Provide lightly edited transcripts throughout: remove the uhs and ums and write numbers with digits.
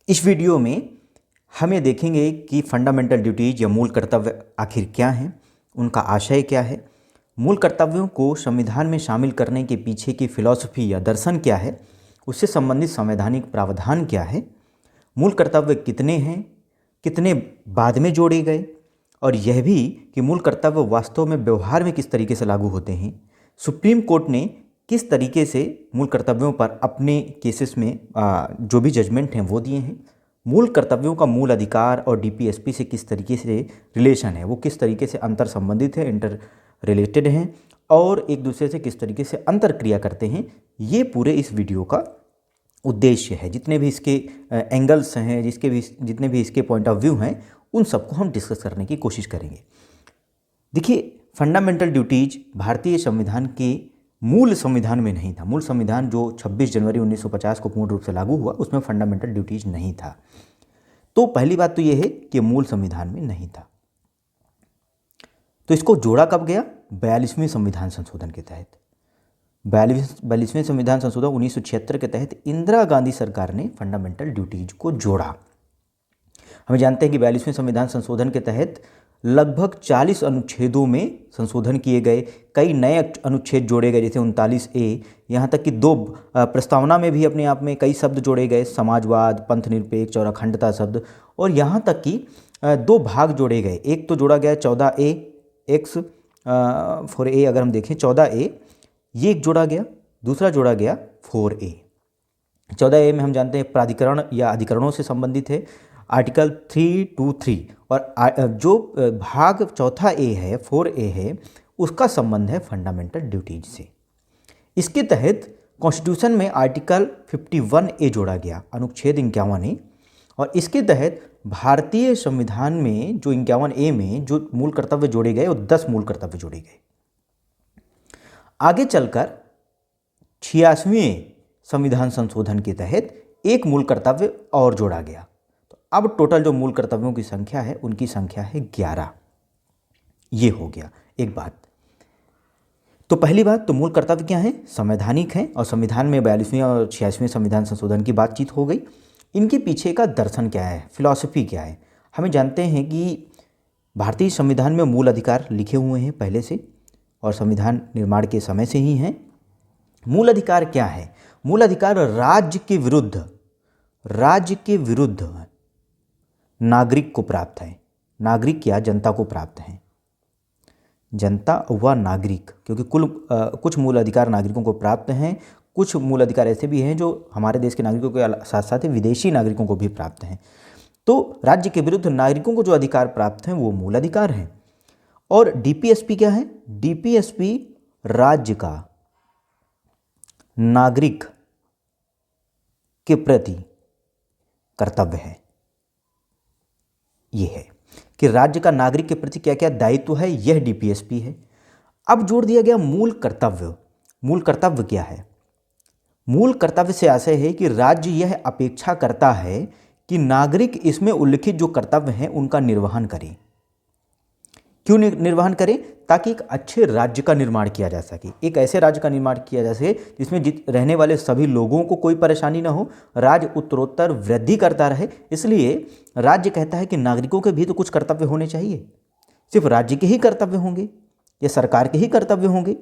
इस वीडियो में हम ये देखेंगे कि फंडामेंटल ड्यूटीज या मूल कर्तव्य आखिर क्या हैं, उनका आशय क्या है, मूल कर्तव्यों को संविधान में शामिल करने के पीछे की फिलॉसफी या दर्शन क्या है, उससे संबंधित संवैधानिक प्रावधान क्या है, मूल कर्तव्य कितने हैं, कितने बाद में जोड़े गए, और यह भी कि मूल कर्तव्य वास्तव में व्यवहार में किस तरीके से लागू होते हैं। सुप्रीम कोर्ट ने किस तरीके से मूल कर्तव्यों पर अपने केसेस में जो भी जजमेंट हैं वो दिए हैं। मूल कर्तव्यों का मूल अधिकार और डीपीएसपी से किस तरीके से रिलेशन है, वो किस तरीके से अंतर संबंधित है, इंटर रिलेटेड हैं, और एक दूसरे से किस तरीके से अंतर क्रिया करते हैं। ये पूरे इस वीडियो का उद्देश्य है। जितने भी इसके एंगल्स हैं, जितने भी इसके पॉइंट ऑफ व्यू हैं, उन सबको हम डिस्कस करने की कोशिश करेंगे। देखिए, फंडामेंटल ड्यूटीज भारतीय संविधान के मूल संविधान में नहीं था। मूल संविधान जो 26 जनवरी 1950 को पूर्ण रूप से लागू हुआ, उसमें फंडामेंटल ड्यूटीज नहीं था। तो पहली बात तो यह है कि मूल संविधान में नहीं था। तो इसको जोड़ा कब गया? 42वें संविधान संशोधन के तहत। 42वें संविधान संशोधन 1976 के तहत इंदिरा गांधी सरकार ने फंडामेंटल ड्यूटीज को जोड़ा। हम जानते हैं कि 42वें संविधान संशोधन के तहत लगभग 40 अनुच्छेदों में संशोधन किए गए, कई नए अनुच्छेद जोड़े गए, जैसे 39A, यहाँ तक कि 2 प्रस्तावना में भी अपने आप में कई शब्द जोड़े गए, समाजवाद, पंथनिरपेक्ष और अखंडता शब्द, और यहाँ तक कि 2 भाग जोड़े गए। एक तो जोड़ा गया 14A एक्स फॉर ए, अगर हम देखें 14A ये एक जोड़ा गया, दूसरा जोड़ा गया 4A। 14A में हम जानते हैं प्राधिकरण या अधिकरणों से संबंधित है, आर्टिकल 323, और जो भाग चौथा A है, 4A है, उसका संबंध है फंडामेंटल ड्यूटीज से। इसके तहत कॉन्स्टिट्यूशन में आर्टिकल 51A जोड़ा गया, अनुच्छेद 51A, और इसके तहत भारतीय संविधान में जो 51A में जो मूल कर्तव्य जोड़े गए, वो 10 मूल कर्तव्य जोड़े गए। आगे चलकर 86वें संविधान संशोधन के तहत एक मूल कर्तव्य और जोड़ा गया। तो अब टोटल जो मूल कर्तव्यों की संख्या है, उनकी संख्या है 11। ये हो गया एक बात। तो पहली बात तो मूल कर्तव्य क्या है? संवैधानिक है, और संविधान में 42वें और 86वें संविधान संशोधन की बातचीत हो गई। इनके पीछे का दर्शन क्या है, फिलॉसफी क्या है? हमें जानते हैं कि भारतीय संविधान में मूल अधिकार लिखे हुए हैं पहले से, और संविधान निर्माण के समय से ही हैं। मूल अधिकार क्या है? मूल अधिकार राज्य के विरुद्ध नागरिक को प्राप्त है। नागरिक या जनता को प्राप्त है, जनता व नागरिक, क्योंकि कुछ मूल अधिकार नागरिकों को प्राप्त हैं, कुछ मूल अधिकार ऐसे भी हैं जो हमारे देश के नागरिकों के साथ साथ विदेशी नागरिकों को भी प्राप्त हैं। तो राज्य के विरुद्ध नागरिकों को जो अधिकार प्राप्त हैं वो मूल अधिकार हैं। और डीपीएसपी क्या है? डीपीएसपी राज्य का नागरिक के प्रति कर्तव्य है। यह है कि राज्य का नागरिक के प्रति क्या क्या दायित्व है, यह डीपीएसपी है। अब जोड़ दिया गया मूल कर्तव्य। मूल कर्तव्य क्या है? मूल कर्तव्य से आशय है कि राज्य यह अपेक्षा करता है कि नागरिक इसमें उल्लिखित जो कर्तव्य हैं उनका निर्वहन करें। क्यों निर्वहन करें? ताकि एक अच्छे राज्य का निर्माण किया जा सके, एक ऐसे राज्य का निर्माण किया जा सके जिसमें रहने वाले सभी लोगों को कोई परेशानी ना हो, राज्य उत्तरोत्तर वृद्धि करता रहे। इसलिए राज्य कहता है कि नागरिकों के भी तो कुछ कर्तव्य होने चाहिए। सिर्फ राज्य के ही कर्तव्य होंगे या सरकार के ही कर्तव्य होंगे?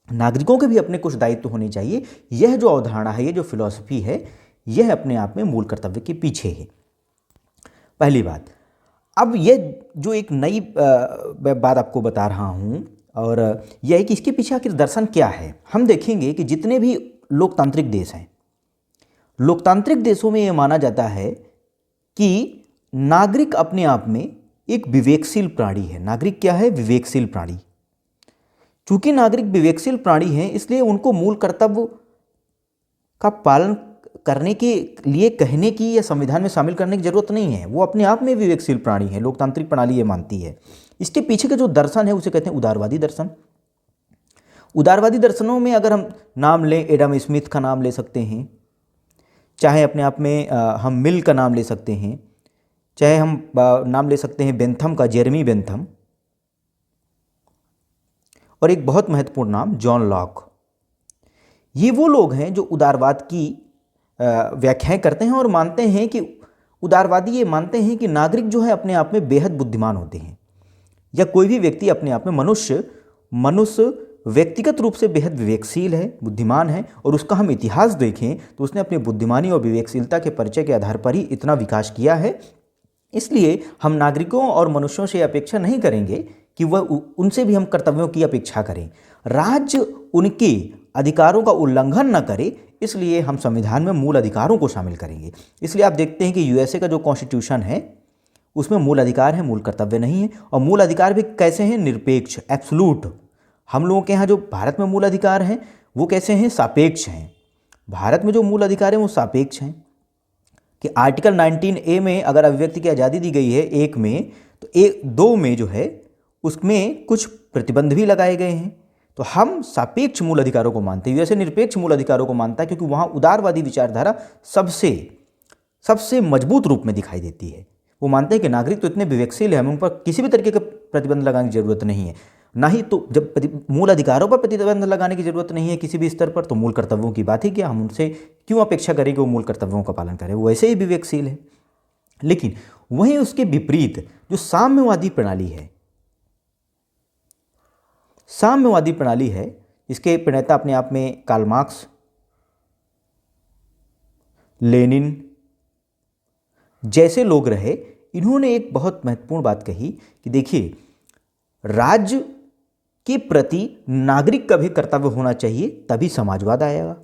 नागरिकों के भी अपने कुछ दायित्व होने चाहिए। यह जो अवधारणा है, ये जो फिलॉसफी है, यह अपने आप में मूल कर्तव्य के पीछे है। पहली बात। अब यह जो एक नई बात आपको बता रहा हूँ, और यह है कि इसके पीछे आखिर दर्शन क्या है। हम देखेंगे कि जितने भी लोकतांत्रिक देश हैं, लोकतांत्रिक देशों में यह माना जाता है कि नागरिक अपने आप में एक विवेकशील प्राणी है। नागरिक क्या है? विवेकशील प्राणी। चूंकि नागरिक विवेकशील प्राणी हैं, इसलिए उनको मूल कर्तव्य का पालन करने के लिए कहने की या संविधान में शामिल करने की जरूरत नहीं है। वो अपने आप में विवेकशील प्राणी है। लोकतांत्रिक प्रणाली ये मानती है। इसके पीछे का जो दर्शन है उसे कहते हैं उदारवादी दर्शन। उदारवादी दर्शनों में अगर हम नाम लें, एडम स्मिथ का नाम ले सकते हैं, चाहे अपने आप में हम मिल का नाम ले सकते हैं, चाहे हम नाम ले सकते हैं बेंथम का, जेरेमी बेंथम, और एक बहुत महत्वपूर्ण नाम जॉन लॉक। ये वो लोग हैं जो उदारवाद की व्याख्याएं करते हैं और मानते हैं कि उदारवादी ये मानते हैं कि नागरिक जो है अपने आप में बेहद बुद्धिमान होते हैं, या कोई भी व्यक्ति अपने आप में मनुष्य व्यक्तिगत रूप से बेहद विवेकशील है, बुद्धिमान है, और उसका हम इतिहास देखें तो उसने अपनी बुद्धिमानी और विवेकशीलता के परिचय के आधार पर ही इतना विकास किया है। इसलिए हम नागरिकों और मनुष्यों से अपेक्षा नहीं करेंगे कि वह उनसे भी हम कर्तव्यों की अपेक्षा करें। राज्य उनके अधिकारों का उल्लंघन न करे, इसलिए हम संविधान में मूल अधिकारों को शामिल करेंगे। इसलिए आप देखते हैं कि यूएसए का जो कॉन्स्टिट्यूशन है उसमें मूल अधिकार है, मूल कर्तव्य नहीं है। और मूल अधिकार भी कैसे हैं? निरपेक्ष, एब्सोल्यूट। हम लोगों के यहाँ जो भारत में मूल अधिकार हैं वो कैसे हैं? सापेक्ष हैं। भारत में जो मूल अधिकार हैं वो सापेक्ष हैं कि आर्टिकल 19A में अगर अभिव्यक्ति की आज़ादी दी गई है 1 में, तो 2 में जो है उसमें कुछ प्रतिबंध भी लगाए गए हैं। तो हम सापेक्ष मूल अधिकारों को मानते हैं, यूएसए निरपेक्ष मूल अधिकारों को मानता है, क्योंकि वहाँ उदारवादी विचारधारा सबसे मजबूत रूप में दिखाई देती है। वो मानते हैं कि नागरिक तो इतने विवेकशील है, हमें उन पर किसी भी तरीके का प्रतिबंध लगाने की जरूरत नहीं है। ना ही तो जब मूल अधिकारों पर प्रतिबंध लगाने की जरूरत नहीं है किसी भी स्तर पर, तो मूल कर्तव्यों की बात ही क्या, हम उनसे क्यों अपेक्षा करें कि वो मूल कर्तव्यों का पालन करें? वो वैसे ही विवेकशील है। लेकिन वहीं उसके विपरीत जो साम्यवादी प्रणाली है, इसके प्रणेता अपने आप में कार्ल मार्क्स, लेनिन जैसे लोग रहे। इन्होंने एक बहुत महत्वपूर्ण बात कही कि देखिए, राज्य के प्रति नागरिक का भी कर्तव्य होना चाहिए, तभी समाजवाद आएगा।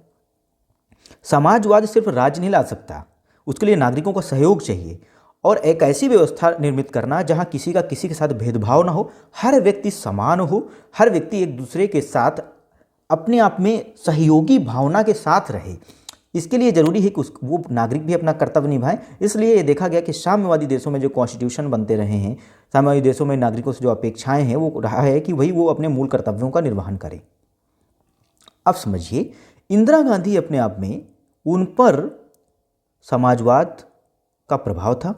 समाजवाद सिर्फ राज्य नहीं ला सकता, उसके लिए नागरिकों का सहयोग चाहिए, और एक ऐसी व्यवस्था निर्मित करना जहां किसी का किसी के साथ भेदभाव ना हो, हर व्यक्ति समान हो, हर व्यक्ति एक दूसरे के साथ अपने आप में सहयोगी भावना के साथ रहे। इसके लिए जरूरी है कि वो नागरिक भी अपना कर्तव्य निभाएं। इसलिए ये देखा गया कि साम्यवादी देशों में जो कॉन्स्टिट्यूशन बनते रहे हैं, साम्यवादी देशों में नागरिकों से जो अपेक्षाएं हैं वो रहा है कि वही वो अपने मूल कर्तव्यों का निर्वहन करें। अब समझिए, इंदिरा गांधी अपने आप में, उन पर समाजवाद का प्रभाव था,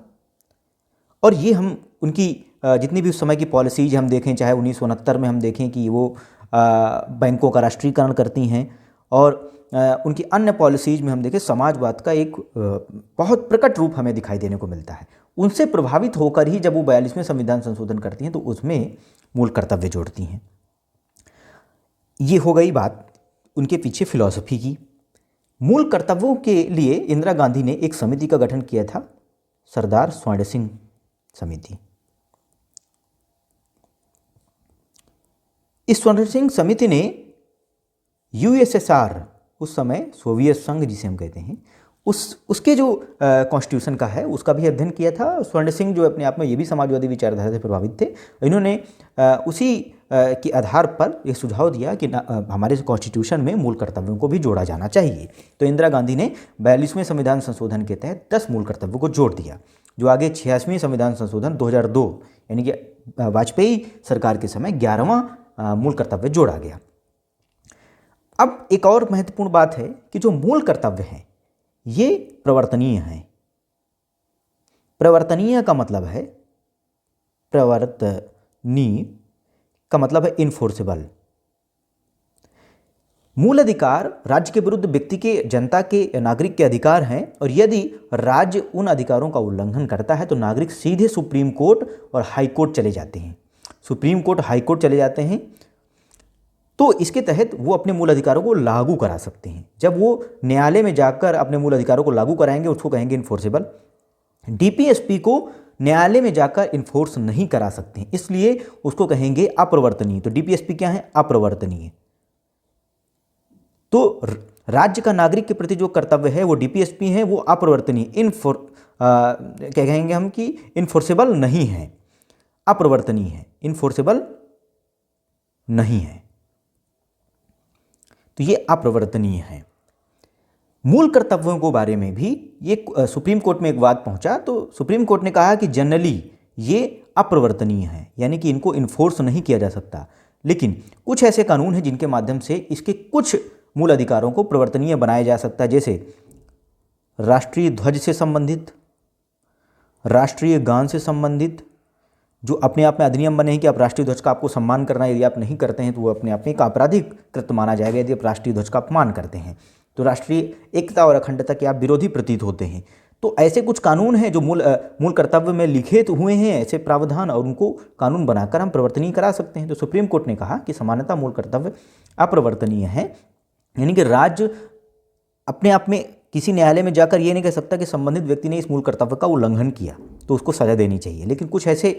और ये हम उनकी जितनी भी उस समय की पॉलिसीज हम देखें, चाहे 1969 में हम देखें कि वो बैंकों का राष्ट्रीयकरण करती हैं, और उनकी अन्य पॉलिसीज में हम देखें समाजवाद का एक बहुत प्रकट रूप हमें दिखाई देने को मिलता है। उनसे प्रभावित होकर ही जब वो 42वें संविधान संशोधन करती हैं तो उसमें मूल कर्तव्य जोड़ती हैं। ये हो गई बात उनके पीछे फिलॉसफी की। मूल कर्तव्यों के लिए इंदिरा गांधी ने एक समिति का गठन किया था, सरदार स्वर्ण सिंह समिति। इस स्वर्ण सिंह समिति ने यूएसएसआर, उस समय सोवियत संघ जिसे हम कहते हैं, उसके जो कॉन्स्टिट्यूशन का है उसका भी अध्ययन किया था। स्वर्ण सिंह जो अपने आप में ये भी समाजवादी विचारधारा से प्रभावित थे। इन्होंने उसी के आधार पर यह सुझाव दिया कि हमारे कॉन्स्टिट्यूशन में मूल कर्तव्यों को भी जोड़ा जाना चाहिए। तो इंदिरा गांधी ने 42वें संविधान संशोधन के तहत 10 मूल कर्तव्यों को जोड़ दिया, जो आगे 86वें संविधान संशोधन 2002 यानी कि वाजपेयी सरकार के समय 11वां मूल कर्तव्य जोड़ा गया। अब एक और महत्वपूर्ण बात है कि जो मूल कर्तव्य हैं ये प्रवर्तनीय हैं। प्रवर्तनीय का मतलब है इनफोर्सेबल। मूल अधिकार राज्य के विरुद्ध व्यक्ति के, जनता के, नागरिक के अधिकार हैं, और यदि राज्य उन अधिकारों का उल्लंघन करता है तो नागरिक सीधे सुप्रीम कोर्ट और हाई कोर्ट चले जाते हैं। सुप्रीम कोर्ट, हाई कोर्ट चले जाते हैं, तो इसके तहत वो अपने मूल अधिकारों को लागू करा सकते हैं। जब वो न्यायालय में जाकर अपने मूल अधिकारों को लागू कराएंगे उसको कहेंगे इन्फोर्सेबल। डीपीएसपी को न्यायालय में जाकर इन्फोर्स नहीं करा सकते हैं, इसलिए उसको कहेंगे अप्रवर्तनीय। तो डीपीएसपी क्या है? अप्रवर्तनीय। तो राज्य का नागरिक के प्रति जो कर्तव्य है वो डीपीएसपी है, वो अप्रवर्तनीय, क्या कहेंगे हम कि इन्फोर्सेबल नहीं है, अप्रवर्तनीय है, इन्फोर्सेबल नहीं है, तो ये अप्रवर्तनीय है। मूल कर्तव्यों के बारे में भी ये सुप्रीम कोर्ट में एक वाद पहुंचा, तो सुप्रीम कोर्ट ने कहा कि जनरली ये अप्रवर्तनीय है, यानी कि इनको इन्फोर्स नहीं किया जा सकता। लेकिन कुछ ऐसे कानून हैं जिनके माध्यम से इसके कुछ मूल अधिकारों को प्रवर्तनीय बनाया जा सकता है, जैसे राष्ट्रीय ध्वज से संबंधित, राष्ट्रीय गान से संबंधित, जो अपने आप में अधिनियम बने हैं कि आप राष्ट्रीय ध्वज का आपको सम्मान करना है, यदि आप नहीं करते हैं तो वो अपने आप में एक आपराधिक कृत्य माना जाएगा यदि आप राष्ट्रीय ध्वज का अपमान करते हैं। तो राष्ट्रीय एकता और अखंडता के आप विरोधी प्रतीत होते हैं, तो ऐसे कुछ कानून हैं जो मूल कर्तव्य में लिखे तो हुए हैं ऐसे प्रावधान, और उनको कानून बनाकर हम परिवर्तनीय करा सकते हैं। तो सुप्रीम कोर्ट ने कहा कि समानता मूल कर्तव्य अपरिवर्तनीय है, यानी कि राज्य अपने आप में किसी न्यायालय में जाकर ये नहीं कह सकता कि संबंधित व्यक्ति ने इस मूल कर्तव्य का उल्लंघन किया तो उसको सजा देनी चाहिए। लेकिन कुछ ऐसे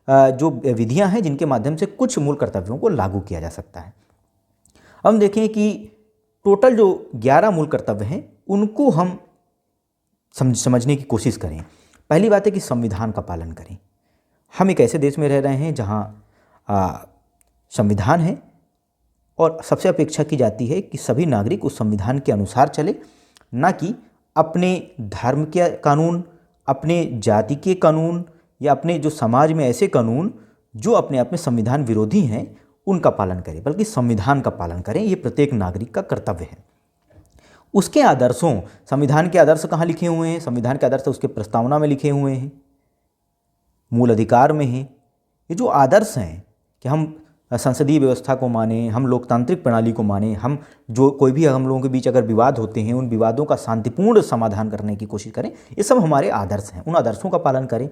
जो विधियां हैं जिनके माध्यम से कुछ मूल कर्तव्यों को लागू किया जा सकता है। अब हम देखें कि टोटल जो 11 मूल कर्तव्य हैं उनको हम समझने की कोशिश करें। पहली बात है कि संविधान का पालन करें। हम एक ऐसे देश में रह रहे हैं जहां संविधान है और सबसे अपेक्षा की जाती है कि सभी नागरिक उस संविधान के अनुसार चले, ना कि अपने धर्म के कानून, अपने जाति के कानून या अपने जो समाज में ऐसे कानून जो अपने आप में संविधान विरोधी हैं उनका पालन करें, बल्कि संविधान का पालन करें। ये प्रत्येक नागरिक का कर्तव्य है। उसके आदर्शों, संविधान के आदर्श कहाँ लिखे हुए हैं? संविधान के आदर्श उसके प्रस्तावना में लिखे हुए हैं, मूल अधिकार में हैं। ये जो आदर्श हैं कि हम संसदीय व्यवस्था को माने, हम लोकतांत्रिक प्रणाली को माने, हम जो कोई भी हम लोगों के बीच अगर विवाद होते हैं उन विवादों का शांतिपूर्ण समाधान करने की कोशिश करें, ये सब हमारे आदर्श हैं। उन आदर्शों का पालन करें,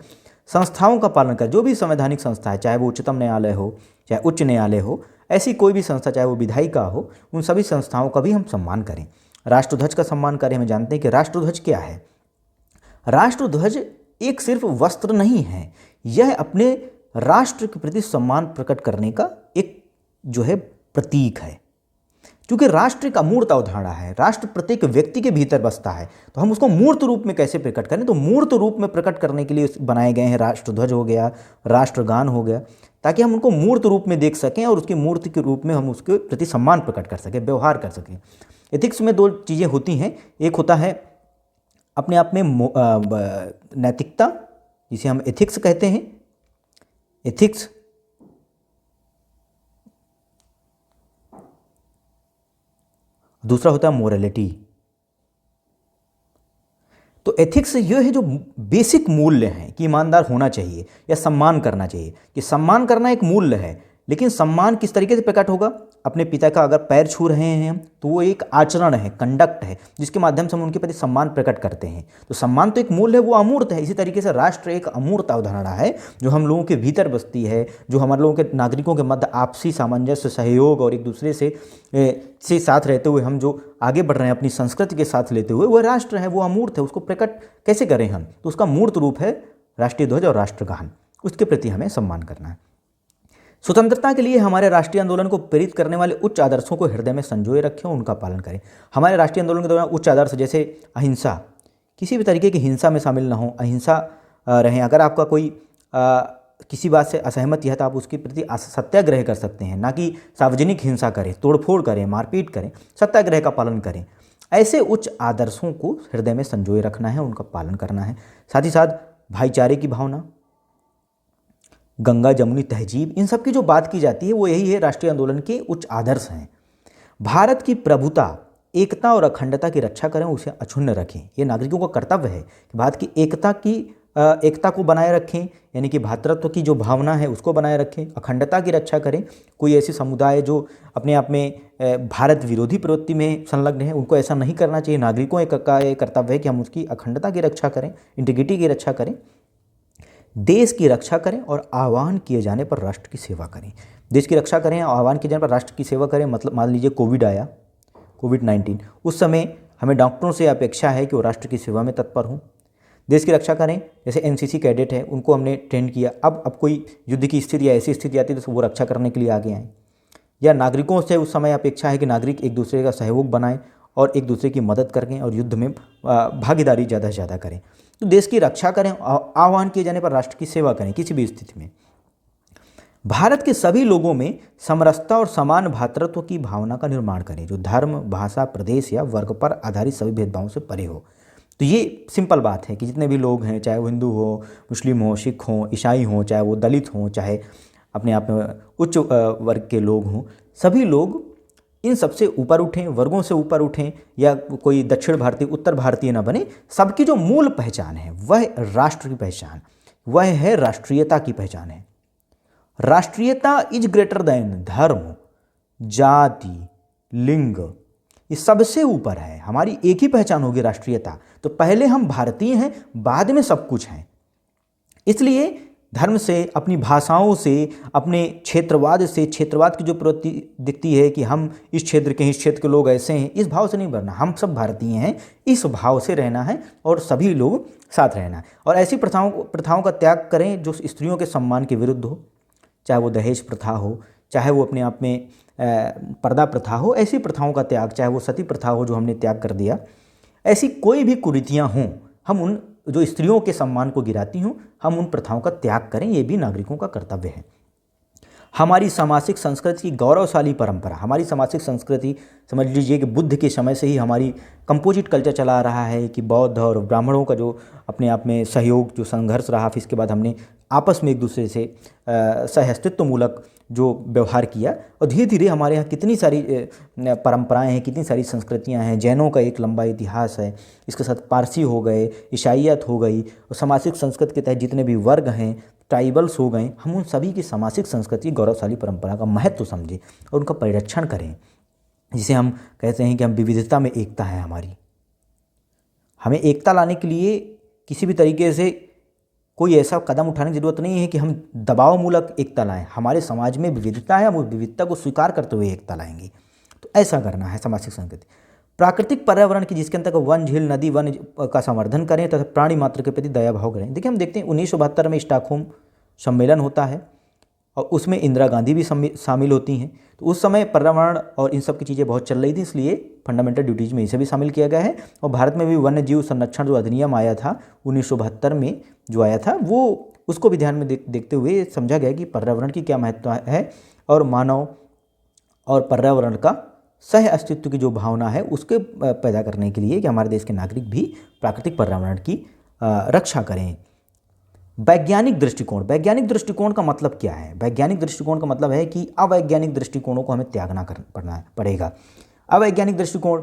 संस्थाओं का पालन करें। जो भी संवैधानिक संस्था है, चाहे वो उच्चतम न्यायालय हो, चाहे उच्च न्यायालय हो, ऐसी कोई भी संस्था, चाहे वो विधायिका हो, उन सभी संस्थाओं का भी हम सम्मान करें। राष्ट्रध्वज का सम्मान करें। हम जानते हैं कि राष्ट्रध्वज क्या है। राष्ट्रध्वज एक सिर्फ वस्त्र नहीं है, यह अपने राष्ट्र के प्रति सम्मान प्रकट करने का एक जो है प्रतीक है। क्योंकि राष्ट्र का मूर्त अवधारणा है, राष्ट्र प्रत्येक व्यक्ति के भीतर बसता है, तो हम उसको मूर्त रूप में कैसे प्रकट करें? तो मूर्त रूप में प्रकट करने के लिए बनाए गए हैं राष्ट्रध्वज हो गया, राष्ट्रगान हो गया, ताकि हम उनको मूर्त रूप में देख सकें और उसकी मूर्ति के रूप में हम उसके प्रति सम्मान प्रकट कर सकें, व्यवहार कर सकें। एथिक्स में दो चीज़ें होती हैं। एक होता है अपने आप में नैतिकता, जिसे हम एथिक्स कहते हैं, एथिक्स। दूसरा होता है मोरालिटी। तो एथिक्स ये है जो बेसिक मूल्य हैं कि ईमानदार होना चाहिए या सम्मान करना चाहिए। कि सम्मान करना एक मूल्य है, लेकिन सम्मान किस तरीके से प्रकट होगा? अपने पिता का अगर पैर छू रहे हैं तो वो एक आचरण है, कंडक्ट है, जिसके माध्यम से हम उनके प्रति सम्मान प्रकट करते हैं। तो सम्मान तो एक मूल्य है, वो अमूर्त है। इसी तरीके से राष्ट्र एक अमूर्त अवधारणा है जो हम लोगों के भीतर बसती है, जो हमारे लोगों के नागरिकों के मध्य आपसी सामंजस्य, सहयोग और एक दूसरे से साथ रहते हुए हम जो आगे बढ़ रहे हैं अपनी संस्कृति के साथ लेते हुए, वह राष्ट्र है, वो अमूर्त है। उसको प्रकट कैसे करें हम? तो उसका मूर्त रूप है राष्ट्रीय ध्वज और राष्ट्रगान। उसके प्रति हमें सम्मान करना है। स्वतंत्रता के लिए हमारे राष्ट्रीय आंदोलन को प्रेरित करने वाले उच्च आदर्शों को हृदय में संजोए रखें, उनका पालन करें। हमारे राष्ट्रीय आंदोलन के दौरान उच्च आदर्श जैसे अहिंसा, किसी भी तरीके की हिंसा में शामिल ना हो, अहिंसा रहें। अगर आपका कोई किसी बात से असहमत है तो आप उसके प्रति सत्याग्रह कर सकते हैं, ना कि सार्वजनिक हिंसा करें, तोड़फोड़ करें, मारपीट करें। सत्याग्रह का पालन करें। ऐसे उच्च आदर्शों को हृदय में संजोए रखना है, उनका पालन करना है। साथ ही साथ भाईचारे की भावना, गंगा जमुनी तहजीब, इन सब की जो बात की जाती है वो यही है, राष्ट्रीय आंदोलन के उच्च आदर्श हैं। भारत की प्रभुता, एकता और अखंडता की रक्षा करें, उसे अक्षुण्ण रखें। ये नागरिकों का कर्तव्य है कि भारत की एकता को बनाए रखें, यानी कि भ्रातृत्व की जो भावना है उसको बनाए रखें, अखंडता की रक्षा करें। कोई ऐसे समुदाय जो अपने आप में भारत विरोधी प्रवृत्ति में संलग्न है, उनको ऐसा नहीं करना चाहिए। नागरिकों का ये कर्तव्य है कि हम उसकी अखंडता की रक्षा करें, इंटीग्रिटी की रक्षा करें, देश की रक्षा करें और आह्वान किए जाने पर राष्ट्र की सेवा करें। देश की रक्षा करें, आह्वान किए जाने पर राष्ट्र की सेवा करें। मतलब मान लीजिए कोविड आया, कोविड-19, उस समय हमें डॉक्टरों से अपेक्षा है कि वो राष्ट्र की सेवा में तत्पर हों। देश की रक्षा करें। जैसे एनसीसी कैडेट है, उनको हमने ट्रेन किया, अब कोई युद्ध की स्थिति या ऐसी स्थिति आती है तो वो रक्षा करने के लिए आगे आएँ। या नागरिकों से उस समय अपेक्षा है कि नागरिक एक दूसरे का सहयोग बनाएं और एक दूसरे की मदद करें और युद्ध में भागीदारी ज़्यादा से ज़्यादा करें। तो देश की रक्षा करें, आह्वान किए जाने पर राष्ट्र की सेवा करें किसी भी स्थिति में। भारत के सभी लोगों में समरसता और समान भ्रातृत्व की भावना का निर्माण करें, जो धर्म, भाषा, प्रदेश या वर्ग पर आधारित सभी भेदभावों से परे हो। तो ये सिंपल बात है कि जितने भी लोग हैं, चाहे वो हिंदू हो, मुस्लिम हो, सिख हो, ईसाई हो, चाहे वो दलित हों, चाहे अपने आप में उच्च वर्ग के लोग हों, सभी लोग इन सबसे ऊपर उठें, वर्गों से ऊपर उठें, या कोई दक्षिण भारतीय उत्तर भारतीय ना बने। सबकी जो मूल पहचान है वह राष्ट्र की पहचान, वह है राष्ट्रीयता की पहचान है। राष्ट्रीयता इज ग्रेटर देन धर्म, जाति, लिंग, ये सबसे ऊपर है। हमारी एक ही पहचान होगी, राष्ट्रीयता। तो पहले हम भारतीय हैं, बाद में सब कुछ हैं। इसलिए धर्म से, अपनी भाषाओं से, अपने क्षेत्रवाद से, क्षेत्रवाद की जो प्रवृत्ति दिखती है कि हम इस क्षेत्र के हैं, इस क्षेत्र के लोग ऐसे हैं, इस भाव से नहीं बढ़ना। हम सब भारतीय हैं, इस भाव से रहना है और सभी लोग साथ रहना है। और ऐसी प्रथाओं का त्याग करें जो स्त्रियों के सम्मान के विरुद्ध हो, चाहे वो दहेज प्रथा हो, चाहे वो अपने आप में पर्दा प्रथा हो। ऐसी प्रथाओं का त्याग, चाहे वो सती प्रथा हो जो हमने त्याग कर दिया, ऐसी कोई भी कुरीतियाँ हों, हम उन जो स्त्रियों के सम्मान को गिराती हों, हम उन प्रथाओं का त्याग करें। ये भी नागरिकों का कर्तव्य है। हमारी सामाजिक संस्कृति की गौरवशाली परंपरा, हमारी सामाजिक संस्कृति समझ लीजिए कि बुद्ध के समय से ही हमारी कंपोजिट कल्चर चला आ रहा है कि बौद्ध और ब्राह्मणों का जो अपने आप में सहयोग, जो संघर्ष रहा, फिर इसके बाद हमने आपस में एक दूसरे से सहअस्तित्व मूलक जो व्यवहार किया, और धीरे धीरे हमारे यहाँ कितनी सारी परंपराएं हैं, कितनी सारी संस्कृतियां हैं। जैनों का एक लंबा इतिहास है, इसके साथ पारसी हो गए, ईसाईयत हो गई, और सामाजिक संस्कृति के तहत जितने भी वर्ग हैं, ट्राइबल्स हो गए, हम उन सभी की सामाजिक संस्कृति, गौरवशाली परंपरा का महत्व समझें और उनका परिरक्षण करें। जिसे हम कहते हैं कि हम विविधता में एकता है हमारी। हमें एकता लाने के लिए किसी भी तरीके से कोई ऐसा कदम उठाने की जरूरत नहीं है कि हम दबाव मूलक एकता लाएं। हमारे समाज में विविधता है, हम उस विविधता को स्वीकार करते हुए एकता लाएंगे। तो ऐसा करना है सामाजिक संस्कृति। प्राकृतिक पर्यावरण की, जिसके अंतर्गत वन, झील, नदी, वन का संवर्धन करें तथा प्राणी मात्र के प्रति दया भाव करें। देखिए, हम देखते हैं 1972 में स्टॉकहोम सम्मेलन होता है और उसमें इंदिरा गांधी भी शामिल होती हैं। तो उस समय पर्यावरण और इन सब की चीज़ें बहुत चल रही थी, इसलिए फंडामेंटल ड्यूटीज़ में इसे भी शामिल किया गया है। और भारत में भी वन्य जीव संरक्षण जो अधिनियम आया था 1972 में जो आया था, वो उसको भी ध्यान में देखते हुए समझा गया कि पर्यावरण की क्या महत्व है और मानव और पर्यावरण का सह अस्तित्व की जो भावना है उसके पैदा करने के लिए कि हमारे देश के नागरिक भी प्राकृतिक पर्यावरण की रक्षा करें। वैज्ञानिक दृष्टिकोण, वैज्ञानिक दृष्टिकोण का मतलब क्या है? वैज्ञानिक दृष्टिकोण का मतलब है कि अवैज्ञानिक दृष्टिकोणों को हमें त्यागना पड़ेगा। अवैज्ञानिक दृष्टिकोण,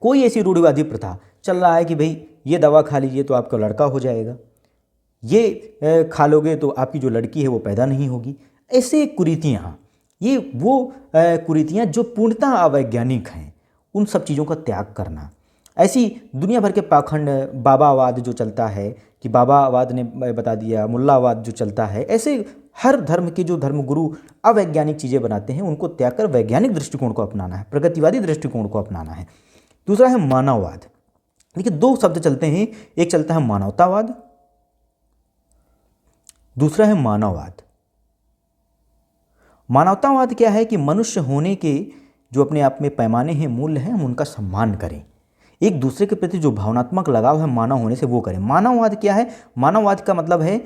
कोई ऐसी रूढ़िवादी प्रथा चल रहा है कि भाई ये दवा खा लीजिए तो आपका लड़का हो जाएगा, ये खा लोगे तो आपकी जो लड़की है वो पैदा नहीं होगी। ऐसे कुरीतियाँ, ये वो कुरीतियाँ जो पूर्णतः अवैज्ञानिक हैं, उन सब चीज़ों का त्याग करना। ऐसी दुनिया भर के पाखंड, बाबावाद जो चलता है कि बाबावाद ने बता दिया, मुल्लावाद जो चलता है, ऐसे हर धर्म के जो धर्मगुरु अवैज्ञानिक चीज़ें बनाते हैं उनको त्याग कर वैज्ञानिक दृष्टिकोण को अपनाना है, प्रगतिवादी दृष्टिकोण को अपनाना है। दूसरा है मानववाद। देखिए, दो शब्द चलते हैं, एक चलता है मानवतावाद, दूसरा है मानववाद। मानवतावाद क्या है कि मनुष्य होने के जो अपने आप में पैमाने हैं, मूल्य हैं, हम उनका सम्मान करें। एक दूसरे के प्रति जो भावनात्मक लगाव है मानव होने से वो करें। मानववाद क्या है? मानववाद का मतलब है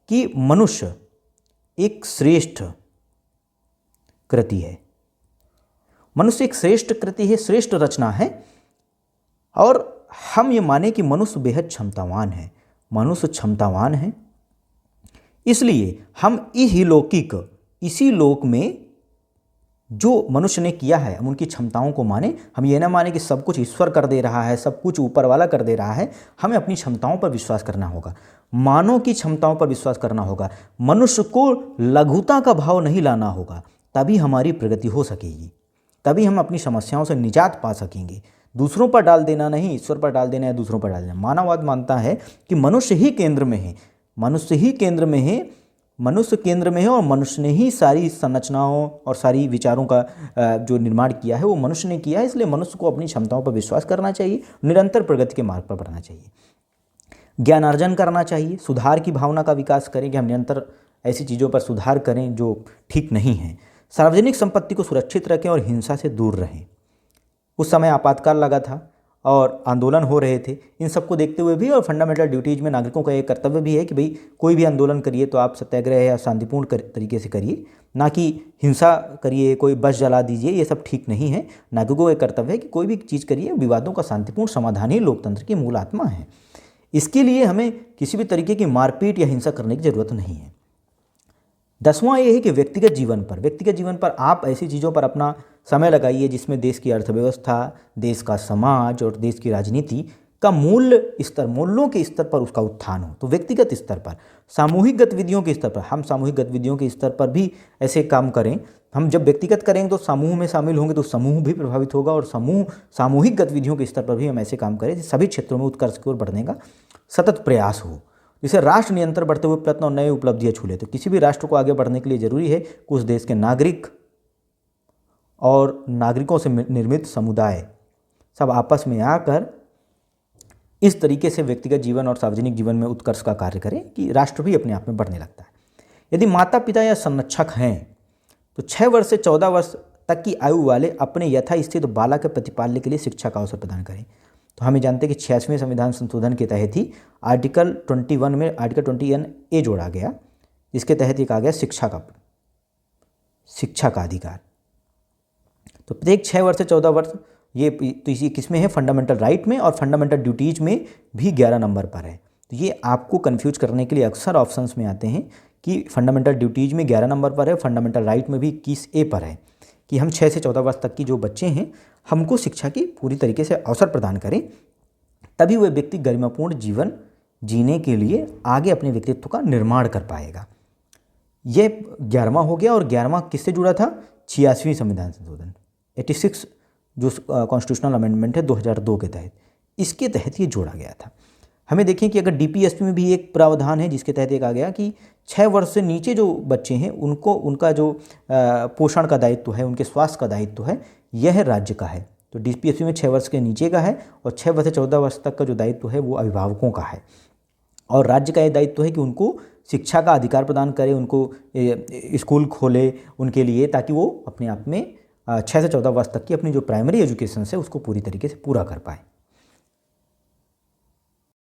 कि मनुष्य एक श्रेष्ठ कृति है, मनुष्य एक श्रेष्ठ कृति है, श्रेष्ठ रचना है, और हम ये माने कि मनुष्य बेहद क्षमतावान है, मनुष्य क्षमतावान है। इसलिए हम इसी लोक में जो मनुष्य ने किया है हम उनकी क्षमताओं को माने। हम ये ना माने कि सब कुछ ईश्वर कर दे रहा है, सब कुछ ऊपर वाला कर दे रहा है। हमें अपनी क्षमताओं पर विश्वास करना होगा, मानव की क्षमताओं पर विश्वास करना होगा। मनुष्य को लघुता का भाव नहीं लाना होगा, तभी हमारी प्रगति हो सकेगी, तभी हम अपनी समस्याओं से निजात पा सकेंगे। दूसरों पर डाल देना नहीं, ईश्वर पर डाल देना या दूसरों पर डाल देना। मानववाद मानता है कि मनुष्य ही केंद्र में है, मनुष्य ही केंद्र में है, मनुष्य केंद्र में है, और मनुष्य ने ही सारी संरचनाओं और सारी विचारों का जो निर्माण किया है वो मनुष्य ने किया है। इसलिए मनुष्य को अपनी क्षमताओं पर विश्वास करना चाहिए, निरंतर प्रगति के मार्ग पर बढ़ना चाहिए, ज्ञानार्जन करना चाहिए, सुधार की भावना का विकास करें कि हम निरंतर ऐसी चीज़ों पर सुधार करें जो ठीक नहीं हैं। सार्वजनिक संपत्ति को सुरक्षित रखें और हिंसा से दूर रहें। उस समय आपातकाल लगा था और आंदोलन हो रहे थे। इन सबको देखते हुए भी और फंडामेंटल ड्यूटीज़ में नागरिकों का एक कर्तव्य भी है कि भाई कोई भी आंदोलन करिए तो आप सत्याग्रह या शांतिपूर्ण तरीके से करिए, ना कि हिंसा करिए, कोई बस जला दीजिए, ये सब ठीक नहीं है। नागरिकों का एक कर्तव्य है कि कोई भी चीज़ करिए, विवादों का शांतिपूर्ण समाधान ही लोकतंत्र की मूल आत्मा है। इसके लिए हमें किसी भी तरीके की मारपीट या हिंसा करने की ज़रूरत नहीं है। 10वां ये है कि व्यक्तिगत जीवन पर आप ऐसी चीज़ों पर अपना समय लगाइए जिसमें देश की अर्थव्यवस्था, देश का समाज और देश की राजनीति का मूल्यों के स्तर पर उसका उत्थान हो। तो व्यक्तिगत स्तर पर, सामूहिक गतिविधियों के स्तर पर, हम सामूहिक गतिविधियों के स्तर पर भी ऐसे काम करें हम जब व्यक्तिगत करेंगे तो समूह में शामिल होंगे तो समूह भी प्रभावित होगा, और सामूहिक गतिविधियों के स्तर पर भी हम ऐसे काम करें जिससे सभी क्षेत्रों में उत्कर्ष की ओर बढ़ने का सतत प्रयास हो। जिसे राष्ट्र निरंतर बढ़ते हुए प्रयत्न और नए उपलब्धियां छू ले। तो किसी भी राष्ट्र को आगे बढ़ने के लिए जरूरी है कि उस देश के नागरिक और नागरिकों से निर्मित समुदाय सब आपस में आकर इस तरीके से व्यक्तिगत जीवन और सार्वजनिक जीवन में उत्कर्ष का कार्य करें कि राष्ट्र भी अपने आप में बढ़ने लगता है। यदि माता पिता या संरक्षक हैं तो 6 वर्ष से 14 वर्ष तक की आयु वाले अपने यथास्थित बालक के प्रतिपालने के लिए शिक्षा का अवसर प्रदान करें। तो हम ये जानते हैं कि 86वें संविधान संशोधन के तहत ही आर्टिकल 21 में आर्टिकल 21A जोड़ा गया, जिसके तहत एक आ गया शिक्षा का अधिकार। तो प्रत्येक 6 वर्ष से 14 वर्ष ये तो इसी किसमें है, फंडामेंटल राइट में, और फंडामेंटल ड्यूटीज में भी 11 नंबर पर है। तो ये आपको कंफ्यूज करने के लिए अक्सर ऑप्शंस में आते हैं कि फंडामेंटल ड्यूटीज में 11 नंबर पर है, फंडामेंटल राइट में भी 21A पर है, कि हम 6 से 14 वर्ष तक की जो बच्चे हैं हमको शिक्षा की पूरी तरीके से अवसर प्रदान करें, तभी वह व्यक्ति गरिमापूर्ण जीवन जीने के लिए आगे अपने व्यक्तित्व का निर्माण कर पाएगा। ये 11वां हो गया। और 11वां किससे जुड़ा था? 86वीं संविधान संशोधन 86 जो कॉन्स्टिट्यूशनल अमेंडमेंट है 2002 के तहत, इसके तहत ये जोड़ा गया था। हमें देखें कि अगर डीपीएसपी में भी एक प्रावधान है जिसके तहत एक आ गया कि 6 वर्ष से नीचे जो बच्चे हैं उनको उनका जो पोषण का दायित्व है, उनके स्वास्थ्य का दायित्व है, यह राज्य का है। तो डीपीएसपी में 6 वर्ष के नीचे का है, और 6 वर्ष से 14 वर्ष तक का जो दायित्व है वो अभिभावकों का है। और राज्य का ये दायित्व है कि उनको शिक्षा का अधिकार प्रदान करे, उनको स्कूल खोले उनके लिए, ताकि वो अपने आप में 6 से 14 वर्ष तक की अपनी जो प्राइमरी एजुकेशन है उसको पूरी तरीके से पूरा कर पाए।